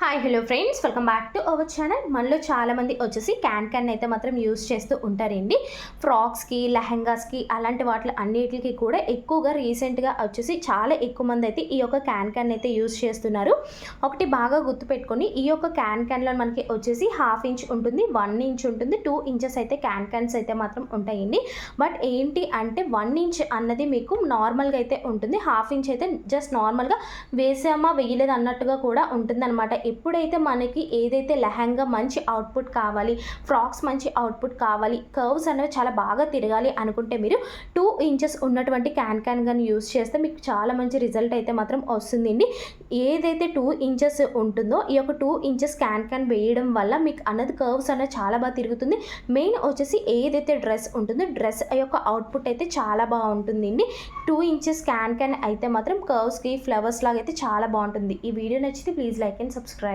Hi hello friends, welcome back to our channel. మనలో చాలామంది వచ్చేసి క్యాన్ అయితే మాత్రం యూస్ చేస్తూ ఉంటారండి. ఫ్రాక్స్కి, లెహెంగాస్కి అలాంటి వాటి అన్నిటికి కూడా ఎక్కువగా రీసెంట్గా వచ్చేసి చాలా ఎక్కువ మంది అయితే ఈ యొక్క క్యాన్ అయితే యూస్ చేస్తున్నారు. ఒకటి బాగా గుర్తుపెట్టుకొని, ఈ యొక్క క్యాన్లో మనకి వచ్చేసి 1/2 ఇంచ్ ఉంటుంది, 1 ఇంచ్ ఉంటుంది, 2 ఇంచెస్ అయితే క్యాన్స్ అయితే మాత్రం ఉంటాయండి. బట్ ఏంటి అంటే 1 ఇంచ్ అన్నది మీకు నార్మల్గా అయితే ఉంటుంది, 1/2 ఇంచ్ అయితే జస్ట్ నార్మల్గా వేసామా వేయలేదు అన్నట్టుగా కూడా ఉంటుందన్నమాట. ఎప్పుడైతే మనకి ఏదైతే లెహంగా మంచి అవుట్పుట్ కావాలి, ఫ్రాక్స్ మంచి అవుట్పుట్ కావాలి, కర్వ్స్ అనేవి చాలా బాగా తిరగాలి అనుకుంటే మీరు 2 ఇంచెస్ ఉన్నటువంటి క్యాన్ కానీ యూస్ చేస్తే మీకు చాలా మంచి రిజల్ట్ అయితే మాత్రం వస్తుందండి. ఏదైతే 2 ఇంచెస్ ఉంటుందో ఈ యొక్క 2 ఇంచెస్ క్యాన్ వేయడం వల్ల మీకు అన్నది కర్వ్స్ అనేది చాలా బాగా తిరుగుతుంది. మెయిన్ వచ్చేసి ఏదైతే డ్రెస్ ఉంటుందో డ్రెస్ యొక్క అవుట్పుట్ అయితే చాలా బాగుంటుందండి. 2 ఇంచెస్ క్యాన్ అయితే మాత్రం కర్వ్స్కి ఫ్లవర్స్ లాగా అయితే చాలా బాగుంటుంది. ఈ వీడియో నచ్చితే ప్లీజ్ లైక్ అండ్ సబ్స్క్రైబ్.